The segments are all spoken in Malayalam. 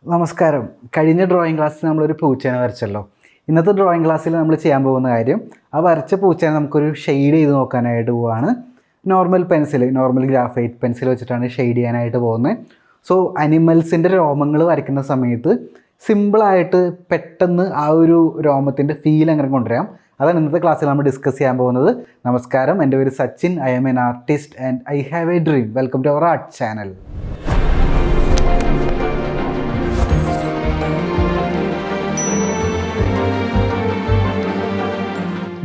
നമസ്കാരം. കഴിഞ്ഞ ഡ്രോയിങ് ക്ലാസ്സിൽ നമ്മളൊരു പൂച്ചേനെ വരച്ചല്ലോ. ഇന്നത്തെ ഡ്രോയിങ് ക്ലാസ്സിൽ നമ്മൾ ചെയ്യാൻ പോകുന്ന കാര്യം, ആ വരച്ച പൂച്ചേനെ നമുക്കൊരു ഷെയ്ഡ് ചെയ്ത് നോക്കാനായിട്ട് പോവുകയാണ്. നോർമൽ ഗ്രാഫൈറ്റ് പെൻസിൽ വെച്ചിട്ടാണ് ഷെയ്ഡ് ചെയ്യാനായിട്ട് പോകുന്നത്. സോ അനിമൽസിൻ്റെ രോമങ്ങൾ വരയ്ക്കുന്ന സമയത്ത് സിമ്പിളായിട്ട് പെട്ടെന്ന് ആ ഒരു രോമത്തിൻ്റെ ഫീൽ അങ്ങനെ കൊണ്ടുവരാം. അതാണ് ഇന്നത്തെ ക്ലാസ്സിൽ നമ്മൾ ഡിസ്കസ് ചെയ്യാൻ പോകുന്നത്. നമസ്കാരം, എൻ്റെ പേര് Sachin. I am an artist and I have a dream. Welcome to our art channel.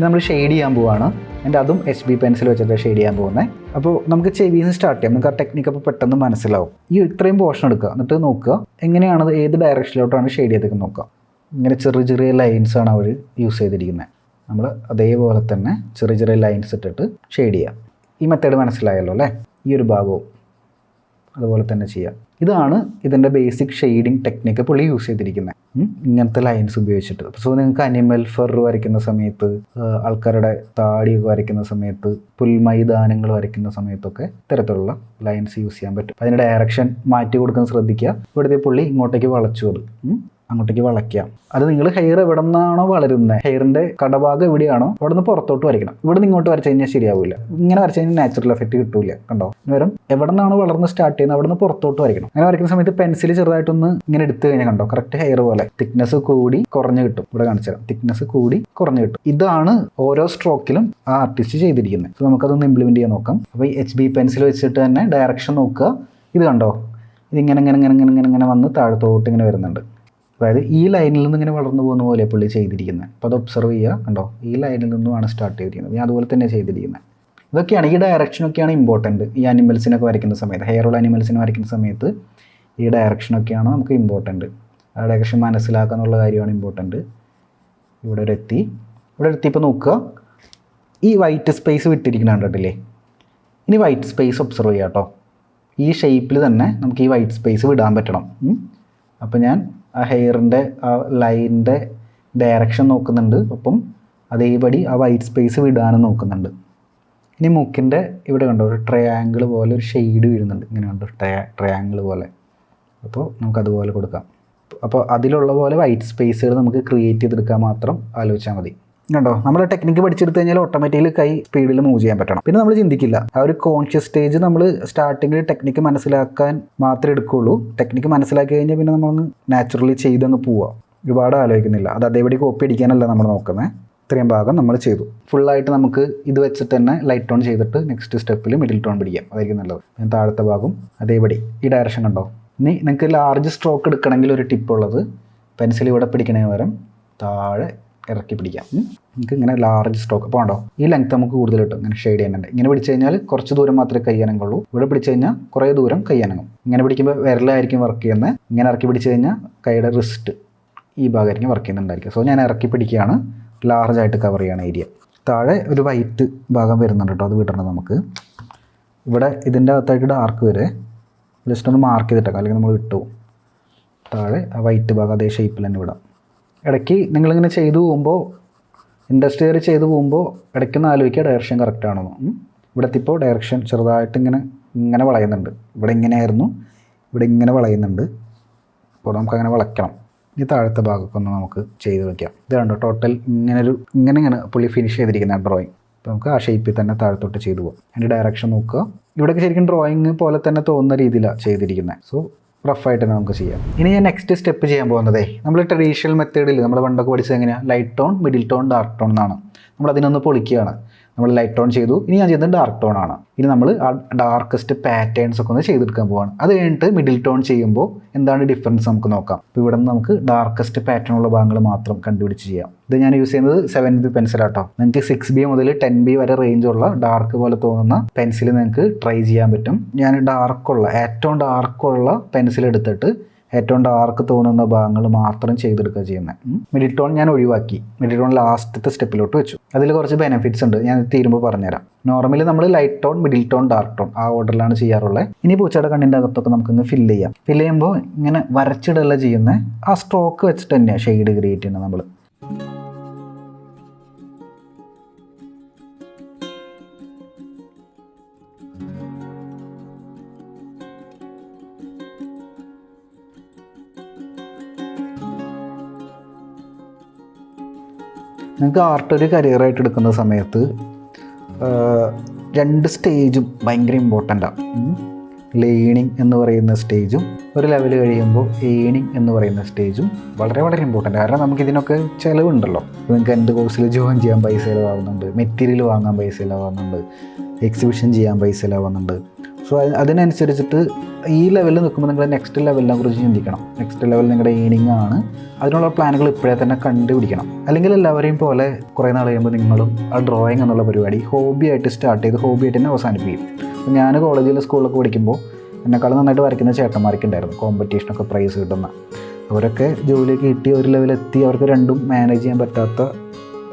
നമ്മൾ ഷെയ്ഡ് ചെയ്യാൻ പോവുകയാണ്. എൻ്റെ അതും HB പെൻസിൽ വെച്ചിട്ട് ഷെയ്ഡ് ചെയ്യാൻ പോകുന്നത്. അപ്പോൾ നമുക്ക് ചെവിയിൽ നിന്ന് സ്റ്റാർട്ട് ചെയ്യാം. നമുക്ക് ആ ടെക്നിക്ക് അപ്പോൾ പെട്ടെന്ന് മനസ്സിലാവും. ഈ ഇത്രയും പോർഷൻ എടുക്കുക, എന്നിട്ട് നോക്കുക എങ്ങനെയാണത്, ഏത് ഡയറക്ഷനിലോട്ടാണ് ഷെയ്ഡ് ചെയ്തേക്ക് നോക്കുക. ഇങ്ങനെ ചെറിയ ചെറിയ ലൈൻസാണ് അവർ യൂസ് ചെയ്തിരിക്കുന്നത്. നമ്മൾ അതേപോലെ തന്നെ ചെറിയ ചെറിയ ലൈൻസ് ഇട്ടിട്ട് ഷെയ്ഡ് ചെയ്യാം. ഈ മെത്തേഡ് മനസ്സിലായല്ലോ അല്ലേ? ഈ ഒരു ഭാഗവും അതുപോലെ തന്നെ ചെയ്യാം. ഇതാണ് ഇതിൻ്റെ ബേസിക് ഷെയ്ഡിങ് ടെക്നിക്ക് പുള്ളി യൂസ് ചെയ്തിരിക്കുന്നത്, ഇങ്ങനത്തെ ലൈൻസ് ഉപയോഗിച്ചിട്ട്. സോ നിങ്ങൾക്ക് അനിമൽ ഫർ വരയ്ക്കുന്ന സമയത്ത്, ആൾക്കാരുടെ താടിയൊക്കെ വരയ്ക്കുന്ന സമയത്ത്, പുൽമൈതാനങ്ങൾ വരയ്ക്കുന്ന സമയത്തൊക്കെ ഇത്തരത്തിലുള്ള ലൈൻസ് യൂസ് ചെയ്യാൻ പറ്റും. അതിൻ്റെ ഡയറക്ഷൻ മാറ്റി കൊടുക്കാൻ ശ്രദ്ധിക്കുക. ഇവിടുത്തെ പുള്ളി ഇങ്ങോട്ടേക്ക് വളച്ചു അത് അങ്ങോട്ടേക്ക് വളയ്ക്കാം. അത് നിങ്ങൾ ഹെയർ എവിടെ നിന്നാണോ വളരുന്നത്, ഹെയറിൻ്റെ കടഭാഗം എവിടെയാണോ അവിടെ നിന്ന് പുറത്തോട്ട് വരയ്ക്കണം. ഇവിടെ നിന്ന് ഇങ്ങോട്ട് വരച്ചു കഴിഞ്ഞാൽ ശരിയാവില്ല. ഇങ്ങനെ വരച്ചു കഴിഞ്ഞാൽ നാച്ചുറൽ എഫക്റ്റ് കിട്ടില്ല. കണ്ടോ? നേരം എവിടെ നിന്നാണോ വളർന്ന് സ്റ്റാർട്ട് ചെയ്യുന്നത് അവിടെ നിന്ന് പുറത്തോട്ട് വരയ്ക്കണം. അങ്ങനെ വരയ്ക്കുന്ന സമയത്ത് പെൻസിൽ ചെറുതായിട്ടൊന്ന് ഇങ്ങനെ എടുത്തു കഴിഞ്ഞാൽ കണ്ടോ കറക്റ്റ് ഹെയർ പോലെ തിക്നെസ് കൂടി കുറഞ്ഞ് കിട്ടും. ഇവിടെ കാണിച്ചാൽ തിക്നെസ് കൂടി കുറഞ്ഞ് കിട്ടും. ഇതാണ് ഓരോ സ്ട്രോക്കിലും ആ ആർട്ടിസ്റ്റ് ചെയ്തിരിക്കുന്നത്. സോ നമുക്കതൊന്ന് ഇംപ്ലിമെൻറ്റ് ചെയ്യാൻ നോക്കാം. അപ്പോൾ ഈ HB പെൻസിൽ വെച്ചിട്ട് തന്നെ ഡയറക്ഷൻ നോക്കുക. ഇത് കണ്ടോ, ഇതിങ്ങനെ ഇങ്ങനെ ഇങ്ങനെ ഇങ്ങനെ ഇങ്ങനെ ഇങ്ങനെ വന്ന് താഴത്തോട്ട് ഇങ്ങനെ വരുന്നുണ്ട്. അതായത് ഈ ലൈനിൽ നിന്ന് ഇങ്ങനെ വളർന്നു പോകുന്ന പോലെ പുള്ളി ചെയ്തിരിക്കുന്നത്. അപ്പോൾ അത് ഒബ്സർവ് ചെയ്യുക. കണ്ടോ, ഈ ലൈനിൽ നിന്നുമാണ് സ്റ്റാർട്ട് ചെയ്തിരിക്കുന്നത്. ഞാൻ അതുപോലെ തന്നെ ചെയ്തിരിക്കുന്നത്. ഇതൊക്കെയാണ്, ഈ ഡയറക്ഷനൊക്കെയാണ് ഇമ്പോർട്ടൻറ്റ്. ഈ അനിമൽസിനൊക്കെ വരയ്ക്കുന്ന സമയത്ത്, ഹെയറുള്ള അനിമൽസിനെ വരയ്ക്കുന്ന സമയത്ത് ഈ ഡയറക്ഷനൊക്കെയാണ് നമുക്ക് ഇമ്പോർട്ടൻറ്റ്. ആ ഡയറക്ഷൻ മനസ്സിലാക്കുക എന്നുള്ള കാര്യമാണ് ഇമ്പോർട്ടൻറ്റ്. ഇവിടെ എത്തിയപ്പോൾ നോക്കുക, ഈ വൈറ്റ് സ്പേസ് വിട്ടിരിക്കുന്ന കണ്ടിട്ടില്ലേ? ഇനി വൈറ്റ് സ്പേസ് ഒബ്സർവ് ചെയ്യാം കേട്ടോ. ഈ ഷേപ്പിൽ തന്നെ നമുക്ക് ഈ വൈറ്റ് സ്പേസ് വിടാൻ പറ്റണം. അപ്പോൾ ഞാൻ ആ ഹെയറിൻ്റെ ആ ലൈനിൻ്റെ ഡയറക്ഷൻ നോക്കുന്നുണ്ട്, ഒപ്പം അതേപടി ആ വൈറ്റ് സ്പേസ് വിടാനും നോക്കുന്നുണ്ട്. ഇനി മൂക്കിൻ്റെ ഇവിടെ കണ്ടോ ഒരു ട്രയാങ്കിൾ പോലെ ഒരു ഷെയ്ഡ് വീഴുന്നുണ്ട്. ഇങ്ങനെ കണ്ടോ ട്രയാങ്കിൾ പോലെ. അപ്പോൾ നമുക്കതുപോലെ കൊടുക്കാം. അപ്പോൾ അതിലുള്ള പോലെ വൈറ്റ് സ്പേസുകൾ നമുക്ക് ക്രിയേറ്റ് ചെയ്തെടുക്കാൻ മാത്രം ആലോചിച്ചാൽ മതി. കണ്ടോ, നമ്മൾ ടെക്നിക്ക് പഠിച്ചെടുത്ത് കഴിഞ്ഞാൽ ഓട്ടോമാറ്റിക്കലി കൈ സ്പീഡിൽ മൂവ് ചെയ്യാൻ പറ്റണം. പിന്നെ നമ്മൾ ചിന്തിക്കില്ല. ആ ഒരു കോൺഷ്യസ് സ്റ്റേജ് നമ്മൾ സ്റ്റാർട്ടിങ്ങിൽ ടെക്നിക്ക് മനസ്സിലാക്കാൻ മാത്രമേ എടുക്കുകയുള്ളൂ. ടെക്നിക്ക് മനസ്സിലാക്കി കഴിഞ്ഞാൽ പിന്നെ നമ്മളൊന്ന് നാച്ചുറലി ചെയ്തങ്ങ് പോവുക. ഒരുപാട് ആലോചിക്കുന്നില്ല. അത് അതേപടി കോപ്പി അടിക്കാനല്ല നമ്മൾ നോക്കുന്നത്. ഇത്രയും ഭാഗം നമ്മൾ ചെയ്തു. ഫുള്ളായിട്ട് നമുക്ക് ഇത് വെച്ചിട്ട് തന്നെ ലൈറ്റ് ടോൺ ചെയ്തിട്ട് നെക്സ്റ്റ് സ്റ്റെപ്പിൽ മിഡിൽ ടോൺ പിടിക്കാം. അതായിരിക്കും നല്ലത്. ഞാൻ താഴത്തെ ഭാഗം അതേപടി ഈ ഡയറക്ഷൻ കണ്ടോ. ഇനി നിങ്ങൾക്ക് ലാർജ് സ്ട്രോക്ക് എടുക്കണമെങ്കിൽ ഒരു ടിപ്പുള്ളത്, പെൻസിൽ ഇവിടെ പിടിക്കണതിന് പകരം താഴെ ഇറക്കി പിടിക്കാം. നമുക്ക് ഇങ്ങനെ ലാർജ് സ്ട്രോക്ക്. അപ്പോൾ ഉണ്ടോ, ഈ ലെങ്ത് നമുക്ക് കൂടുതൽ കിട്ടും. ഇങ്ങനെ ഷെയ്ഡ് ചെയ്യുന്നുണ്ട്. ഇങ്ങനെ പിടിച്ചു കഴിഞ്ഞാൽ കുറച്ച് ദൂരം മാത്രമേ കൈ അനങ്ങുള്ളൂ. ഇവിടെ പിടിച്ചു കഴിഞ്ഞാൽ കുറേ ദൂരം കൈ അനങ്ങും. ഇങ്ങനെ പിടിക്കുമ്പോൾ വിരലായിരിക്കും വർക്ക് ചെയ്യുന്നത്. ഇങ്ങനെ ഇറക്കി പിടിച്ചു കഴിഞ്ഞാൽ കൈയുടെ റിസ്റ്റ് ഈ ഭാഗമായിരിക്കും വർക്ക് ചെയ്യുന്നുണ്ടായിരിക്കും. സോ ഞാൻ ഇറക്കി പിടിക്കുകയാണ്, ലാർജായിട്ട് കവർ ചെയ്യണ ഏരിയ. താഴെ ഒരു വൈറ്റ് ഭാഗം വരുന്നുണ്ട് കേട്ടോ, അത് വിടണം നമുക്ക്. ഇവിടെ ഇതിൻ്റെ അകത്തായിട്ട് ഡാർക്ക് വരെ ജസ്റ്റ് ഒന്ന് മാർക്ക് ചെയ്തിട്ടേക്കാം, അല്ലെങ്കിൽ നമ്മൾ വിട്ടു. താഴെ ആ വൈറ്റ് ഭാഗം അതേ ഷേപ്പിൽ തന്നെ വിടാം. ഇടയ്ക്ക് നിങ്ങളിങ്ങനെ ചെയ്തു പോകുമ്പോൾ, ഇൻഡസ്ട്രിയൽ ചെയ്തു പോകുമ്പോൾ ഇടയ്ക്കൊന്ന് ആലോചിക്കുക ഡയറക്ഷൻ കറക്റ്റ് ആണോ. ഇവിടെ എത്തിയപ്പോൾ ഡയറക്ഷൻ ചെറുതായിട്ട് ഇങ്ങനെ വളയുന്നുണ്ട്. ഇവിടെ ഇങ്ങനെയായിരുന്നു, ഇവിടെ ഇങ്ങനെ വളയുന്നുണ്ട്. അപ്പോൾ നമുക്കങ്ങനെ വളയ്ക്കണം. ഈ താഴത്തെ ഭാഗമൊക്കെ ഒന്ന് നമുക്ക് ചെയ്ത് വയ്ക്കാം. ഇത് കണ്ടോ, ടോട്ടൽ ഇങ്ങനെ പുള്ളി ഫിനിഷ് ചെയ്തിരിക്കുന്ന ഡ്രോയിങ്. അപ്പോൾ നമുക്ക് ആ ഷേപ്പിൽ തന്നെ താഴത്തോട്ട് ചെയ്തു പോകാം. അതിൻ്റെ ഡയറക്ഷൻ നോക്കുക. ഇവിടെയൊക്കെ ശരിക്കും ഡ്രോയിങ് പോലെ തന്നെ തോന്നുന്ന രീതിയിലാണ് ചെയ്തിരിക്കുന്നത്. സോ റഫായിട്ട് തന്നെ നമുക്ക് ചെയ്യാം. ഇനി ഞാൻ നെക്സ്റ്റ് സ്റ്റെപ്പ് ചെയ്യാൻ പോകുന്നതേ, നമ്മൾ ട്രഡീഷണൽ മെത്തേഡിൽ നമ്മൾ പണ്ടൊക്കെ പഠിച്ചത് എങ്ങനെയാണ്, light tone, middle tone, dark tone എന്നാണ്. നമ്മൾ അതിനൊന്ന് പൊളിക്കുകയാണ്. നമ്മൾ ലൈറ്റ് ടോൺ ചെയ്തു. ഇനി ഞാൻ ചെയ്യുന്നത് ഡാർക്ക് ടോൺ ആണ്. ഇനി നമ്മൾ ആ ഡാർക്കസ്റ്റ് പാറ്റേൺസ് ഒക്കെ ഒന്ന് ചെയ്തെടുക്കാൻ പോവാണ്. അത് കഴിഞ്ഞിട്ട് മിഡിൽ ടോൺ ചെയ്യുമ്പോൾ എന്താണ് ഡിഫറൻസ് നമുക്ക് നോക്കാം. അപ്പോൾ ഇവിടെ നിന്ന് നമുക്ക് ഡാർക്കസ്റ്റ് പാറ്റേൺ ഉള്ള ഭാഗങ്ങൾ മാത്രം കണ്ടുപിടിച്ച് ചെയ്യാം. ഇത് ഞാൻ യൂസ് ചെയ്യുന്നത് 7B പെൻസിലാട്ടോ. നിങ്ങൾക്ക് 6B മുതൽ 10B വരെ റേഞ്ചുള്ള ഡാർക്ക് പോലെ തോന്നുന്ന പെൻസിൽ നിങ്ങൾക്ക് ട്രൈ ചെയ്യാൻ പറ്റും. ഞാൻ ഏറ്റവും ഡാർക്കുള്ള പെൻസിൽ എടുത്തിട്ട് ഏറ്റവും ഡാർക്ക് തോന്നുന്ന ഭാഗങ്ങൾ മാത്രം ചെയ്തെടുക്കുക ചെയ്യുന്നത്. മിഡിൽ ടോൺ ഞാൻ ഒഴിവാക്കി. മിഡിൽ ടോൺ ലാസ്റ്റത്തെ സ്റ്റെപ്പിലോട്ട് വെച്ചു. അതിൽ കുറച്ച് ബെനിഫിറ്റ്സ് ഉണ്ട്, ഞാൻ തീരുമ്പോൾ പറഞ്ഞുതരാം. നോർമലി നമ്മൾ light tone, middle tone, dark tone ആ ഓർഡറിലാണ് ചെയ്യാറുള്ളത്. ഇനി പൂച്ചയുടെ കണ്ണിൻ്റെ അകത്തൊക്കെ നമുക്കൊന്ന് ഫില്ല് ചെയ്യാം. ഫില്ല് ചെയ്യുമ്പോൾ ഇങ്ങനെ വരച്ചിടല്ല ചെയ്യുന്നത്, ആ സ്ട്രോക്ക് വെച്ചിട്ട് തന്നെയാണ് ഷെയ്ഡ് ക്രിയേറ്റ് ചെയ്യുന്നത് നമ്മൾ. നിങ്ങൾക്ക് ആർട്ട് ഒരു കരിയറായിട്ട് എടുക്കുന്ന സമയത്ത് 2 സ്റ്റേജും ഭയങ്കര ഇമ്പോർട്ടൻ്റാണ്. ലേണിംഗ് എന്ന് പറയുന്ന സ്റ്റേജും ഒരു ലെവൽ കഴിയുമ്പോൾ ഏണിംഗ് എന്ന് പറയുന്ന സ്റ്റേജും വളരെ വളരെ ഇമ്പോർട്ടൻ്റ്. കാരണം നമുക്കിതിനൊക്കെ ചിലവുണ്ടല്ലോ. നിങ്ങൾക്ക് എൻ്റെ കോഴ്സിൽ ജോയിൻ ചെയ്യാൻ പൈസ ചിലവാകുന്നുണ്ട്, മെറ്റീരിയൽ വാങ്ങാൻ പൈസ ചിലവാകുന്നുണ്ട്, എക്സിബിഷൻ ചെയ്യാൻ പൈസ ചിലവാകുന്നുണ്ട്. സോ അതിനനുസരിച്ചിട്ട് ഈ ലെവലിൽ നിൽക്കുമ്പോൾ നിങ്ങൾ നെക്സ്റ്റ് ലെവലിനെ കുറിച്ച് ചിന്തിക്കണം. നെക്സ്റ്റ് ലെവൽ നിങ്ങളുടെ ഏണിംഗ് ആണ്. അതിനുള്ള പ്ലാനുകൾ ഇപ്പോഴേ തന്നെ കണ്ടുപിടിക്കണം. അല്ലെങ്കിൽ എല്ലാവരെയും പോലെ കുറേ നാൾ കഴിയുമ്പോൾ നിങ്ങളും ആ ഡ്രോയിങ് എന്നുള്ള പരിപാടി ഹോബിയായിട്ട് സ്റ്റാർട്ട് ചെയ്ത് ഹോബിയായിട്ട് തന്നെ അവസാനിപ്പിക്കും. ഞാൻ കോളേജിൽ സ്കൂളിലൊക്കെ പഠിക്കുമ്പോൾ എന്നെക്കാളും നന്നായിട്ട് വരയ്ക്കുന്ന ചേട്ടന്മാരൊക്കെ ഉണ്ടായിരുന്നു, കോമ്പറ്റീഷനൊക്കെ പ്രൈസ് കിട്ടുന്ന. അവരൊക്കെ ജോലിയൊക്കെ കിട്ടി ഒരു ലെവലെത്തി. അവർക്ക് രണ്ടും മാനേജ് ചെയ്യാൻ പറ്റാത്ത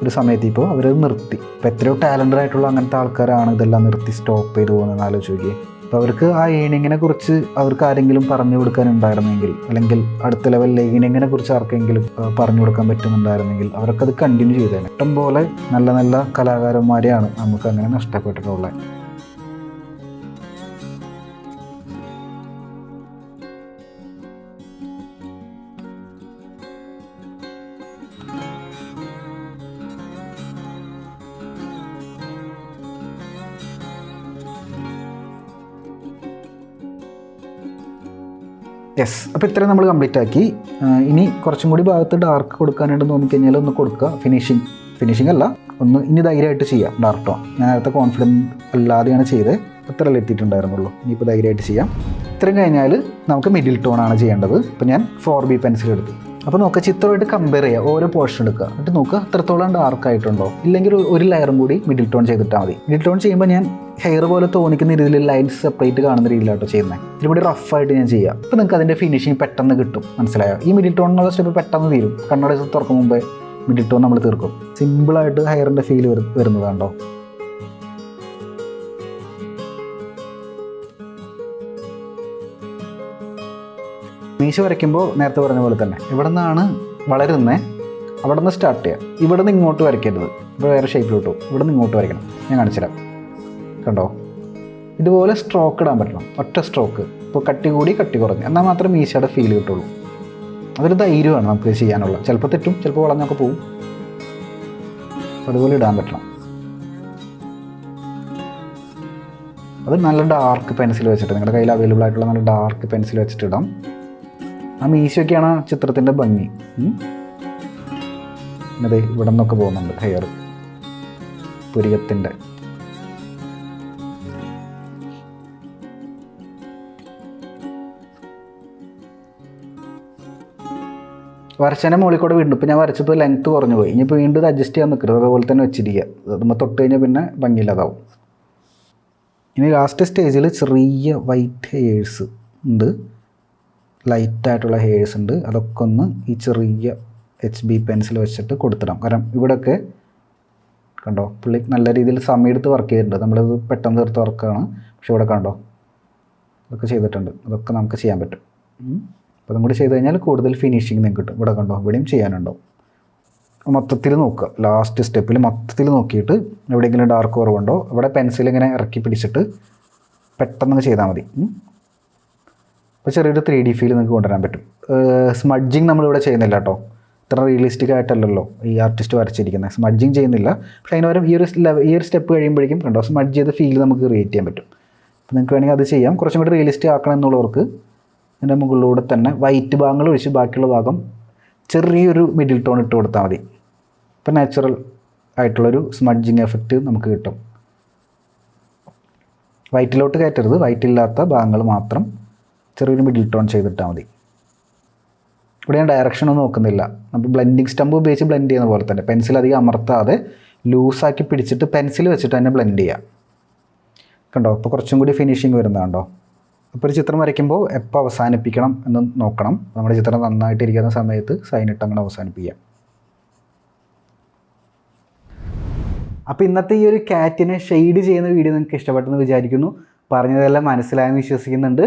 ഒരു സമയത്ത് ഇപ്പോൾ അവരത് നിർത്തി. ഇപ്പോൾ എത്രയോ ടാലൻ്റഡ് ആയിട്ടുള്ള അങ്ങനത്തെ ആൾക്കാരാണ് ഇതെല്ലാം നിർത്തി സ്റ്റോപ്പ് ചെയ്ത് പോകുന്നതെന്ന് ആലോചിച്ച് നോക്കിയേ. അപ്പോൾ അവർക്ക് ആ ഏണിങ്ങിനെ കുറിച്ച് അവർക്ക് ആരെങ്കിലും പറഞ്ഞു കൊടുക്കാനുണ്ടായിരുന്നെങ്കിൽ, അല്ലെങ്കിൽ അടുത്ത ലെവൽ ഏണിങ്ങിനെ കുറിച്ച് ആർക്കെങ്കിലും പറഞ്ഞു കൊടുക്കാൻ പറ്റുന്നുണ്ടായിരുന്നെങ്കിൽ അവരൊക്കെ അത് കണ്ടിന്യൂ ചെയ്തേനെ. ഇഷ്ടം പോലെ നല്ല നല്ല കലാകാരന്മാരെയാണ് നമുക്ക് അങ്ങനെ നഷ്ടപ്പെട്ടിട്ടുള്ളത്. യെസ്, അപ്പോൾ ഇത്രയും നമ്മൾ കംപ്ലീറ്റ് ആക്കി. ഇനി കുറച്ചും കൂടി ഭാഗത്ത് ഡാർക്ക് കൊടുക്കാനായിട്ട് തോന്നിക്കഴിഞ്ഞാൽ ഒന്ന് കൊടുക്കുക. ഫിനിഷിംഗ് അല്ല, ഒന്ന് ഇനി ധൈര്യമായിട്ട് ചെയ്യാം. ഡാർക്ക് ടോൺ ഞാൻ നേരത്തെ കോൺഫിഡൻറ്റ് അല്ലാതെയാണ് ചെയ്തത്, അത്രയല്ലേ എത്തിയിട്ടുണ്ടായിരുന്നുള്ളൂ. ഇനിയിപ്പോൾ ധൈര്യമായിട്ട് ചെയ്യാം. ഇത്രയും കഴിഞ്ഞാൽ നമുക്ക് മിഡിൽ ടോണാണ് ചെയ്യേണ്ടത്. ഇപ്പോൾ ഞാൻ 4B പെൻസിൽ എടുത്തു. അപ്പോൾ നോക്കുക, ചിത്രമായിട്ട് കമ്പയർ ചെയ്യുക, ഓരോ പോർഷൻ എടുക്കുക, എന്നിട്ട് നോക്കുക എത്രത്തോളം ഡാർക്ക് ആയിട്ടുണ്ടോ. ഇല്ലെങ്കിൽ ഒരു ലെയറും കൂടി മിഡിൽ ടോൺ ചെയ്തിട്ടാൽ മതി. മിഡിൽ ടോൺ ചെയ്യുമ്പോൾ ഞാൻ ഹെയർ പോലെ തോന്നിക്കുന്ന രീതിയിൽ ലൈൻസ് സെപ്പറേറ്റ് കാണുന്ന രീതിയിലാട്ടോ ചെയ്യുന്നത്. ഇതിലും കൂടി റഫായിട്ട് ഞാൻ ചെയ്യാം. അപ്പോൾ നിങ്ങൾക്ക് അതിൻ്റെ ഫിനിഷിങ് പെട്ടെന്ന് കിട്ടും. മനസ്സിലായോ? ഈ മിഡിൽ ടോൺ എന്നുള്ള സ്റ്റെപ്പ് പെട്ടെന്ന് തീരും. കണ്ണട തുറക്കും മുമ്പേ മിഡിൽ ടോൺ നമ്മൾ തീർക്കും. സിമ്പിളായിട്ട് ഹെയറിൻ്റെ ഫീൽ വരുന്നതാണ്ടോ. മീശ വരയ്ക്കുമ്പോൾ നേരത്തെ പറഞ്ഞ പോലെ തന്നെ ഇവിടെ നിന്നാണ് വളരുന്നത്, അവിടെ നിന്ന് സ്റ്റാർട്ട് ചെയ്യുക. ഇവിടെ നിന്ന് ഇങ്ങോട്ട് വരയ്ക്കരുത്, ഇപ്പോൾ വേറെ ഷേപ്പിലോട്ടു. ഇവിടെ നിന്ന് ഇങ്ങോട്ട് വരയ്ക്കണം. ഞാൻ കാണിച്ചുതരാം. കണ്ടോ, ഇതുപോലെ സ്ട്രോക്ക് ഇടാൻ പറ്റണം, ഒറ്റ സ്ട്രോക്ക്. ഇപ്പോൾ കട്ടി കൂടി കട്ടി കുറഞ്ഞ്, എന്നാൽ മാത്രമേ മീശയുടെ ഫീൽ കിട്ടുള്ളൂ. അതൊരു ധൈര്യമാണ് നമുക്ക് ചെയ്യാനുള്ള. ചിലപ്പോൾ തെറ്റും, ചിലപ്പോൾ വളഞ്ഞൊക്കെ പോവും. അതുപോലെ ഇടാൻ പറ്റണം. അത് നല്ല ഡാർക്ക് പെൻസിൽ വെച്ചിട്ട്, നിങ്ങളുടെ കയ്യിൽ അവൈലബിൾ ആയിട്ടുള്ള നല്ല ഡാർക്ക് പെൻസിൽ വെച്ചിട്ട് ഇടാം. ആ മീശയൊക്കെയാണ് ആ ചിത്രത്തിൻ്റെ ഭംഗി. അതെ, ഇവിടെ നിന്നൊക്കെ പോകുന്നുണ്ട് ഹെയർ, പുരികത്തിൻ്റെ. വരച്ചതിൻ്റെ മുകളിൽ കൂടെ വീണ്ടും ഇപ്പോൾ ഞാൻ വരച്ചപ്പോൾ ലെങ്ത്ത് കുറഞ്ഞു പോയി. ഇനിയിപ്പോൾ വീണ്ടും ഇത് അഡ്ജസ്റ്റ് ചെയ്യാൻ നിൽക്കരുത്, അതുപോലെ തന്നെ വെച്ചിരിക്കുക. നമ്മൾ തൊട്ട് കഴിഞ്ഞാൽ പിന്നെ ഭംഗിയില്ലാതാവും. ഇനി ലാസ്റ്റ് സ്റ്റേജിൽ ചെറിയ വൈറ്റ് ഹെയേഴ്സ് ഉണ്ട്, ലൈറ്റായിട്ടുള്ള ഹെയേഴ്സ് ഉണ്ട്. അതൊക്കെ ഒന്ന് ഈ ചെറിയ HB പെൻസിൽ വെച്ചിട്ട് കൊടുത്തിടാം. കാരണം ഇവിടെയൊക്കെ കണ്ടോ, പുള്ളി നല്ല രീതിയിൽ സമയമെടുത്ത് വർക്ക് ചെയ്തിട്ടുണ്ട്. നമ്മളിത് പെട്ടെന്ന് തീർത്ത വർക്കാണ്. പക്ഷെ ഇവിടെ കണ്ടോ, ഇതൊക്കെ ചെയ്തിട്ടുണ്ട്. അതൊക്കെ നമുക്ക് ചെയ്യാൻ പറ്റും. അപ്പോൾ അതും കൂടി ചെയ്ത് കഴിഞ്ഞാൽ കൂടുതൽ ഫിനിഷിങ് നിങ്ങൾക്ക് കിട്ടും. ഇവിടെ കണ്ടോ, ഇവിടെയും ചെയ്യാനുണ്ടോ. മൊത്തത്തിൽ നോക്കുക, ലാസ്റ്റ് സ്റ്റെപ്പിൽ മൊത്തത്തിൽ നോക്കിയിട്ട് എവിടെയെങ്കിലും ഡാർക്ക് കുറവുണ്ടോ ഇവിടെ പെൻസിൽ ഇങ്ങനെ ഇറക്കി പിടിച്ചിട്ട് പെട്ടെന്ന് ചെയ്താൽ മതി. അപ്പോൾ ചെറിയൊരു 3D ഫീൽ നിങ്ങൾക്ക് കൊണ്ടുവരാൻ പറ്റും. സ്മഡ്ജിങ് നമ്മളിവിടെ ചെയ്യുന്നില്ല കേട്ടോ. ഇത്ര റിയലിസ്റ്റിക് ആയിട്ടല്ലല്ലോ ഈ ആർട്ടിസ്റ്റ് വരച്ചിരിക്കുന്നത്. സ്മഡ്ജിങ് ചെയ്യുന്നില്ല. പക്ഷേ അതിന് പകരം ഈ ഒരു സ്റ്റെപ്പ് കഴിയുമ്പോഴേക്കും കണ്ടോ, സ്മഡ്ജ് ചെയ്ത ഫീൽ നമുക്ക് ക്രിയേറ്റ് ചെയ്യാൻ പറ്റും. അപ്പോൾ നിങ്ങൾക്ക് വേണമെങ്കിൽ അത് ചെയ്യാം. കുറച്ചും കൂടി റിയലിസ്റ്റിക് ആക്കണം എന്നുള്ളവർക്ക് അതിൻ്റെ മുകളിലൂടെ തന്നെ വൈറ്റ് ഭാഗങ്ങൾ ഒഴിച്ച് ബാക്കിയുള്ള ഭാഗം ചെറിയൊരു മിഡിൽ ടോൺ ഇട്ട് കൊടുത്താൽ മതി. ഇപ്പോൾ നാച്ചുറൽ ആയിട്ടുള്ളൊരു സ്മഡ്ജിങ് എഫക്റ്റ് നമുക്ക് കിട്ടും. വൈറ്റിലോട്ട് കയറ്റരുത്, വൈറ്റില്ലാത്ത ഭാഗങ്ങൾ മാത്രം ചെറിയൊരു മിഡിൽ ടോൺ ചെയ്തിട്ടാൽ മതി. ഇവിടെ ഞാൻ ഡയറക്ഷനൊന്നും നോക്കുന്നില്ല. നമ്മൾ ബ്ലെൻഡിങ് സ്റ്റമ്പ് ഉപയോഗിച്ച് ബ്ലെൻഡ് ചെയ്യുന്ന പോലെ തന്നെ പെൻസിൽ അധികം അമർത്താതെ ലൂസാക്കി പിടിച്ചിട്ട് പെൻസിൽ വെച്ചിട്ട് തന്നെ ബ്ലെൻഡ് ചെയ്യാം. കണ്ടോ, ഇപ്പോൾ കുറച്ചും കൂടി ഫിനിഷിങ് വരുന്നതാണ്ടോ. അപ്പോൾ ഒരു ചിത്രം വരയ്ക്കുമ്പോൾ എപ്പോൾ അവസാനിപ്പിക്കണം എന്ന് നോക്കണം. നമ്മുടെ ചിത്രം നന്നായിട്ടിരിക്കുന്ന സമയത്ത് സൈനിട്ട് അങ്ങനെ അവസാനിപ്പിക്കാം. അപ്പോൾ ഇന്നത്തെ ഈ ഒരു കാറ്റിനെ ഷെയ്ഡ് ചെയ്യുന്ന വീഡിയോ നിങ്ങൾക്ക് ഇഷ്ടപ്പെട്ടെന്ന് വിചാരിക്കുന്നു. പറഞ്ഞതെല്ലാം മനസ്സിലായെന്ന് വിശ്വസിക്കുന്നുണ്ട്.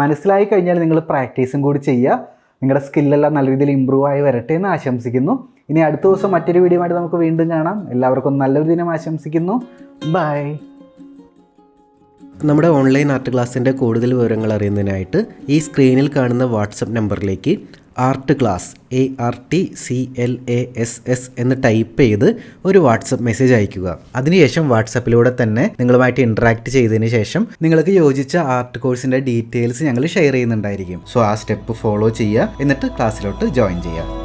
മനസ്സിലായി കഴിഞ്ഞാൽ നിങ്ങൾ പ്രാക്ടീസും കൂടി ചെയ്യുക. നിങ്ങളുടെ സ്കില്ലെല്ലാം നല്ല രീതിയിൽ ഇമ്പ്രൂവ് ആയി വരട്ടെ എന്ന് ആശംസിക്കുന്നു. ഇനി അടുത്ത ദിവസം മറ്റൊരു വീഡിയോ ആയിട്ട് നമുക്ക് വീണ്ടും കാണാം. എല്ലാവർക്കും നല്ലൊരു ദിനം ആശംസിക്കുന്നു. ബൈ. നമ്മുടെ ഓൺലൈൻ ആർട്ട് ക്ലാസ്സിൻ്റെ കൂടുതൽ വിവരങ്ങൾ അറിയുന്നതിനായിട്ട് ഈ സ്ക്രീനിൽ കാണുന്ന വാട്സപ്പ് നമ്പറിലേക്ക് ആർട്ട് ക്ലാസ് ARTCLASS എന്ന് ടൈപ്പ് ചെയ്ത് ഒരു വാട്സപ്പ് മെസ്സേജ് അയക്കുക. അതിനുശേഷം വാട്സപ്പിലൂടെ തന്നെ നിങ്ങളുമായിട്ട് ഇൻട്രാക്ട് ചെയ്തതിന് ശേഷം നിങ്ങൾക്ക് യോജിച്ച ആർട്ട് കോഴ്സിൻ്റെ ഡീറ്റെയിൽസ് ഞങ്ങൾ ഷെയർ ചെയ്യുന്നുണ്ടായിരിക്കും. സോ ആ സ്റ്റെപ്പ് ഫോളോ ചെയ്യുക, എന്നിട്ട് ക്ലാസ്സിലോട്ട് ജോയിൻ ചെയ്യുക.